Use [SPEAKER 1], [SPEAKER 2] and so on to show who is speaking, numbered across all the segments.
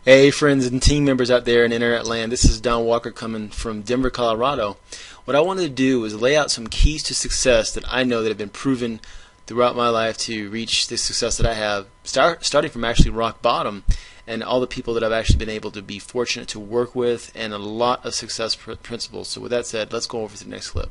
[SPEAKER 1] Hey friends and team members out there in internet land, this is Don Walker coming from Denver, Colorado. What I wanted to do is lay out some keys to success that I know that have been proven throughout my life to reach the success that I have, starting from actually rock bottom, and all the people that I've actually been able to be fortunate to work with, and a lot of success principles. So with that said, let's go over to the next clip.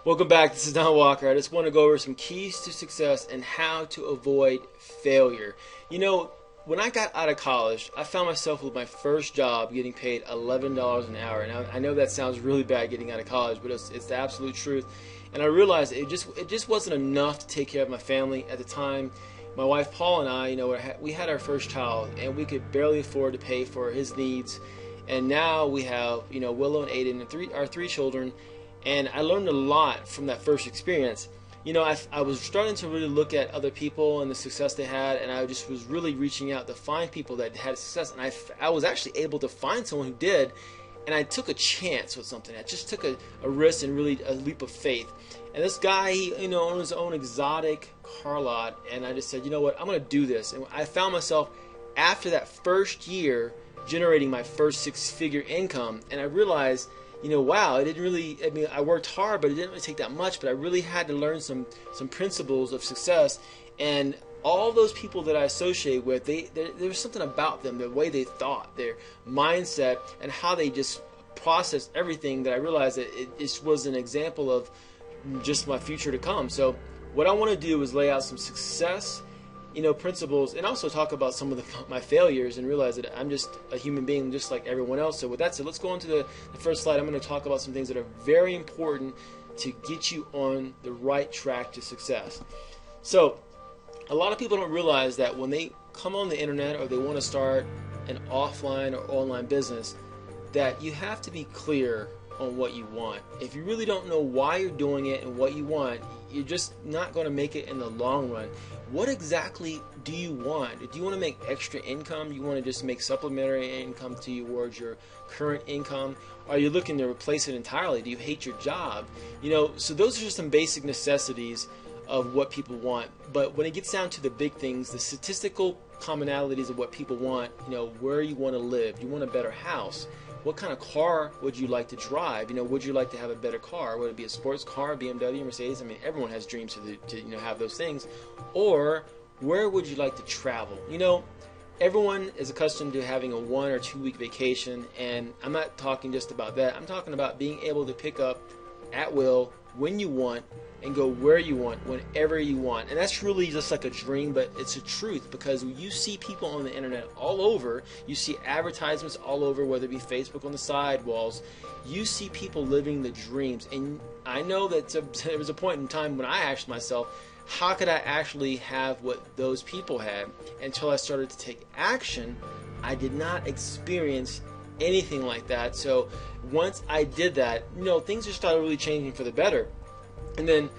[SPEAKER 1] Welcome back. This is Don Walker. I just want to go over some keys to success and how to avoid failure. You know, when I got out of college, I found myself with my first job getting paid $11 an hour. And I know that sounds really bad getting out of college, but it's the absolute truth. And I realized it just wasn't enough to take care of my family at the time. My wife Paul and I, we had our first child, and we could barely afford to pay for his needs. And now we have, Willow and Aiden, our three children. And I learned a lot from that first experience. I was starting to really look at other people and the success they had, and I just was really reaching out to find people that had success. And I was actually able to find someone who did, and I took a chance with something. I just took a risk and really a leap of faith. And this guy, he owned his own exotic car lot, and I just said, you know what, I'm going to do this. And I found myself, after that first year, generating my first six-figure income, and I realized, wow, it didn't really, I worked hard, but it didn't really take that much, but I really had to learn some principles of success. And all those people that I associate with, there was something about them, the way they thought, their mindset, and how they just processed everything, that I realized that it just was an example of just my future to come. So what I want to do is lay out some success principles, and also talk about some of my failures, and realize that I'm just a human being just like everyone else. So with that said, let's go on to the first slide. I'm going to talk about some things that are very important to get you on the right track to success. So a lot of people don't realize that when they come on the internet or they want to start an offline or online business, that you have to be clear on what you want. If you really don't know why you're doing it and what you want, you're just not going to make it in the long run. What exactly do you want? Do you want to make extra income? Do you want to just make supplementary income towards your current income? Are you looking to replace it entirely? Do you hate your job? So those are just some basic necessities of what people want. But when it gets down to the big things, the statistical commonalities of what people want, where you want to live, you want a better house. What kind of car would you like to drive? Would you like to have a better car? Would it be a sports car, BMW, Mercedes? Everyone has dreams to have those things. Or where would you like to travel? Everyone is accustomed to having a 1 or 2 week vacation, and I'm not talking just about that. I'm talking about being able to pick up at will when you want and go where you want, whenever you want. And that's really just like a dream, but it's a truth, because you see people on the internet all over. You see advertisements all over, whether it be Facebook on the sidewalls. You see people living the dreams. And I know that there was a point in time when I asked myself, how could I actually have what those people had? Until I started to take action, I did not experience anything like that. So once I did that, things just started really changing for the better. And then,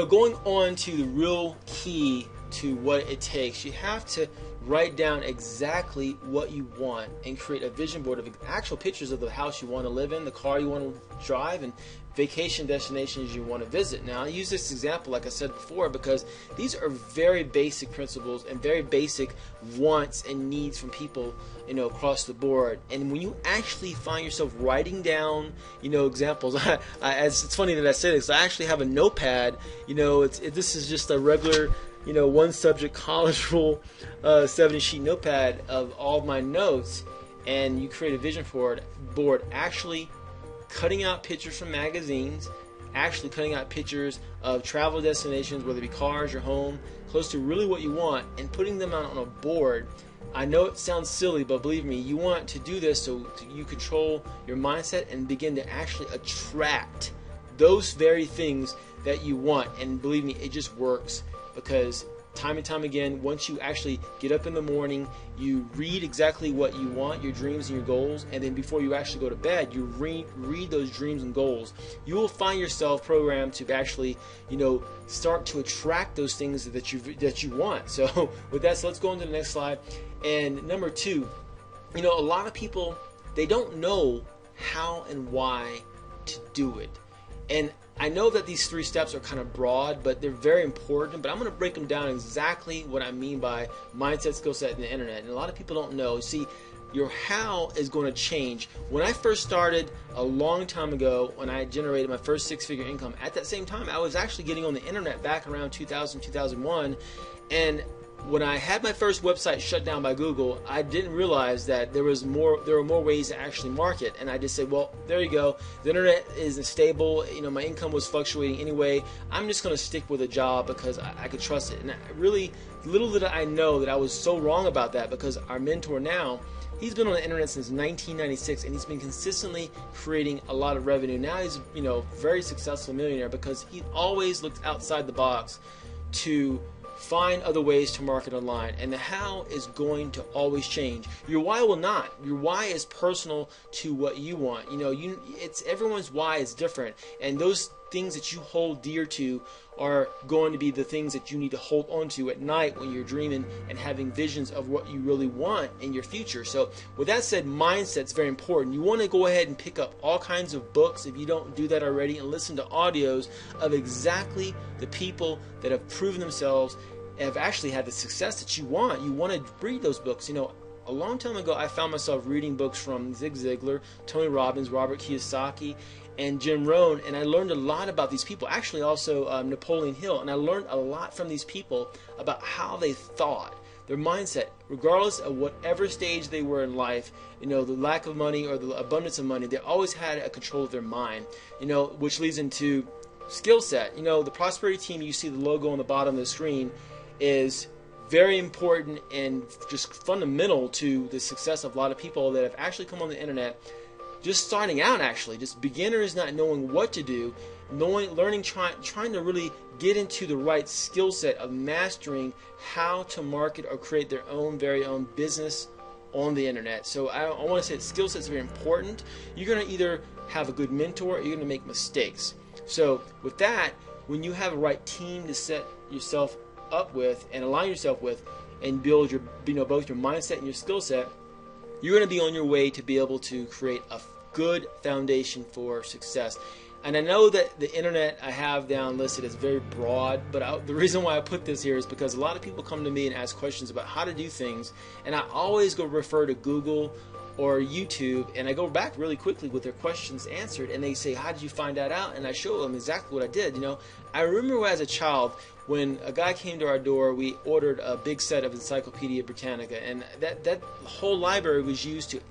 [SPEAKER 1] going on to the real key to what it takes, you have to write down exactly what you want and create a vision board of actual pictures of the house you want to live in, the car you want to drive, and vacation destinations you want to visit. Now, I use this example, like I said before, because these are very basic principles and very basic wants and needs from people, across the board. And when you actually find yourself writing down, examples, it's funny that I say this. I actually have a notepad. This is just a regular, one subject college rule 70-sheet notepad of all of my notes, and you create a vision board, actually cutting out pictures from magazines, actually cutting out pictures of travel destinations, whether it be cars or home, close to really what you want, and putting them out on a board. I know it sounds silly, but believe me, you want to do this so you control your mindset and begin to actually attract those very things that you want. And believe me, it just works, because time and time again, once you actually get up in the morning, you read exactly what you want, your dreams and your goals, and then before you actually go to bed, you read those dreams and goals, you will find yourself programmed to actually, start to attract those things that you want. So with that, so let's go on to the next slide. And number 2, a lot of people, they don't know how and why to do it. And I know that these 3 steps are kind of broad, but they're very important. But I'm going to break them down exactly what I mean by mindset, skill set, and the internet. And a lot of people don't know. See, your how is going to change. When I first started a long time ago, when I generated my first 6-figure income, at that same time, I was actually getting on the internet back around 2000, 2001. And when I had my first website shut down by Google, I didn't realize that there were more ways to actually market. And I just said, well, there you go. The internet isn't stable. My income was fluctuating anyway. I'm just going to stick with a job because I could trust it. And little did I know that I was so wrong about that, because our mentor now, he's been on the internet since 1996, and he's been consistently creating a lot of revenue. Now he's, very successful millionaire because he always looked outside the box to find other ways to market online. And the how is going to always change. Your why will not. Your why is personal to what you want. It's everyone's why is different, and those things that you hold dear to are going to be the things that you need to hold on to at night when you're dreaming and having visions of what you really want in your future. So with that said, mindset's very important. You want to go ahead and pick up all kinds of books, if you don't do that already, and listen to audios of exactly the people that have proven themselves and have actually had the success that you want. You want to read those books. A long time ago, I found myself reading books from Zig Ziglar, Tony Robbins, Robert Kiyosaki, and Jim Rohn, and I learned a lot about these people. Actually, also Napoleon Hill, and I learned a lot from these people about how they thought, their mindset, regardless of whatever stage they were in life. The lack of money or the abundance of money, they always had a control of their mind. Which leads into skill set. The Prosperity Team, you see the logo on the bottom of the screen, is very important and just fundamental to the success of a lot of people that have actually come on the internet just starting out, actually, just beginners not knowing what to do, trying to really get into the right skill set of mastering how to market or create their very own business on the internet. So I want to say that skill set is very important. You're going to either have a good mentor or you're going to make mistakes. So with that, when you have a right team to set yourself up with and align yourself with and build your both your mindset and your skill set, you're going to be on your way to be able to create a good foundation for success. And I know that the internet I have down listed is very broad, but the reason why I put this here is because a lot of people come to me and ask questions about how to do things, and I always go refer to Google or YouTube, and I go back really quickly with their questions answered, and they say, how did you find that out? And I show them exactly what I did. I remember as a child, when a guy came to our door, we ordered a big set of Encyclopedia Britannica, and that whole library was used to,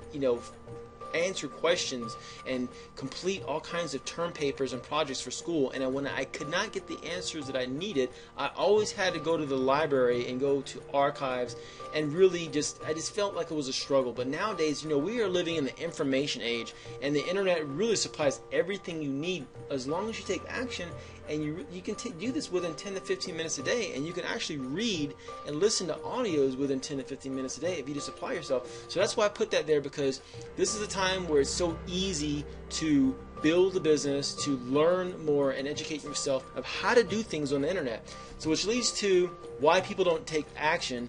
[SPEAKER 1] answer questions and complete all kinds of term papers and projects for school. And when I could not get the answers that I needed, I always had to go to the library and go to archives, and really I just felt like it was a struggle. But nowadays, we are living in the information age, and the internet really supplies everything you need as long as you take action. And you can do this within 10 to 15 minutes a day, and you can actually read and listen to audios within 10 to 15 minutes a day if you just apply yourself. So that's why I put that there, because this is a time where it's so easy to build a business, to learn more and educate yourself of how to do things on the internet. So which leads to why people don't take action,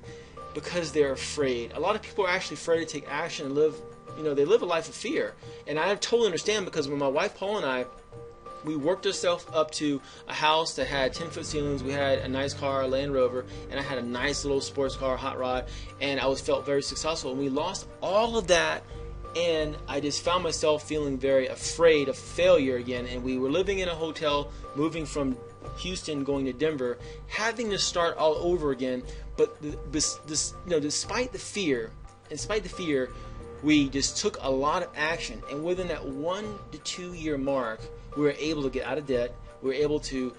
[SPEAKER 1] because they're afraid. A lot of people are actually afraid to take action and they live a life of fear. And I totally understand, because when my wife Paul and I, we worked ourselves up to a house that had 10-foot ceilings. We had a nice car, a Land Rover, and I had a nice little sports car, hot rod, and I felt very successful. And we lost all of that, and I just found myself feeling very afraid of failure again. And we were living in a hotel, moving from Houston, going to Denver, having to start all over again. But despite the fear, we just took a lot of action, and within that 1 to 2 year mark, we were able to get out of debt. we're able to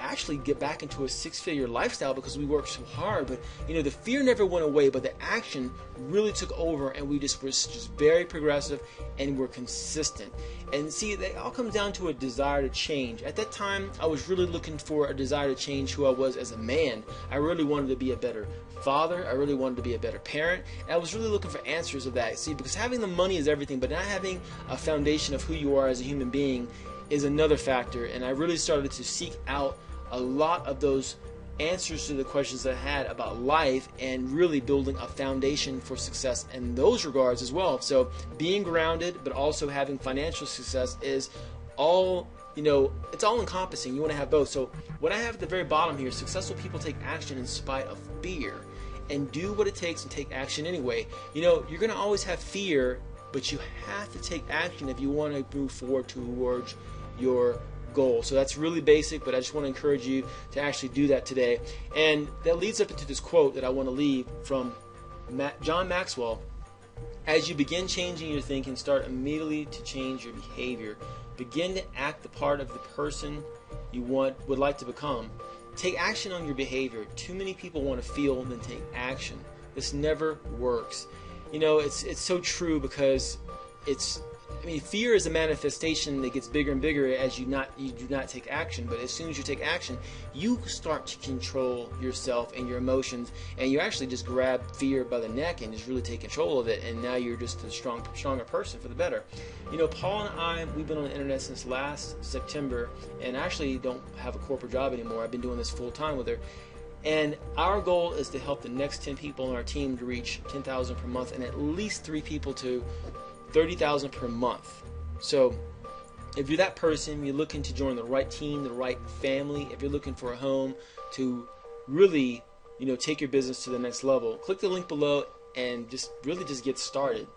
[SPEAKER 1] actually get back into a six-figure lifestyle because we worked so hard. But the fear never went away, but the action really took over, and we just were just very progressive and we're consistent. And see, it all comes down to a desire to change. At that time, I was really looking for a desire to change who I was as a man. I really wanted to be a better father. I really wanted to be a better parent. And I was really looking for answers of that. See, because having the money is everything, but not having a foundation of who you are as a human being is another factor. And I really started to seek out a lot of those answers to the questions that I had about life, and really building a foundation for success in those regards as well. So being grounded but also having financial success is all, it's all encompassing. You want to have both. So what I have at the very bottom here, successful people take action in spite of fear and do what it takes and take action anyway. You're going to always have fear, but you have to take action if you want to move forward towards your goal. So that's really basic, but I just want to encourage you to actually do that today. And that leads up into this quote that I want to leave from John Maxwell. As you begin changing your thinking, start immediately to change your behavior. Begin to act the part of the person you would like to become. Take action on your behavior. Too many people want to feel and then take action. This never works. It's so true, because fear is a manifestation that gets bigger and bigger as you do not take action. But as soon as you take action, you start to control yourself and your emotions, and you actually just grab fear by the neck and just really take control of it. And now you're just a stronger person for the better. Paul and I, we've been on the internet since last September, and actually don't have a corporate job anymore. I've been doing this full time with her. And our goal is to help the next 10 people on our team to reach 10,000 per month, and at least 3 people to 30,000 per month. So if you're that person, you're looking to join the right team, the right family, if you're looking for a home to really, take your business to the next level, click the link below and just get started.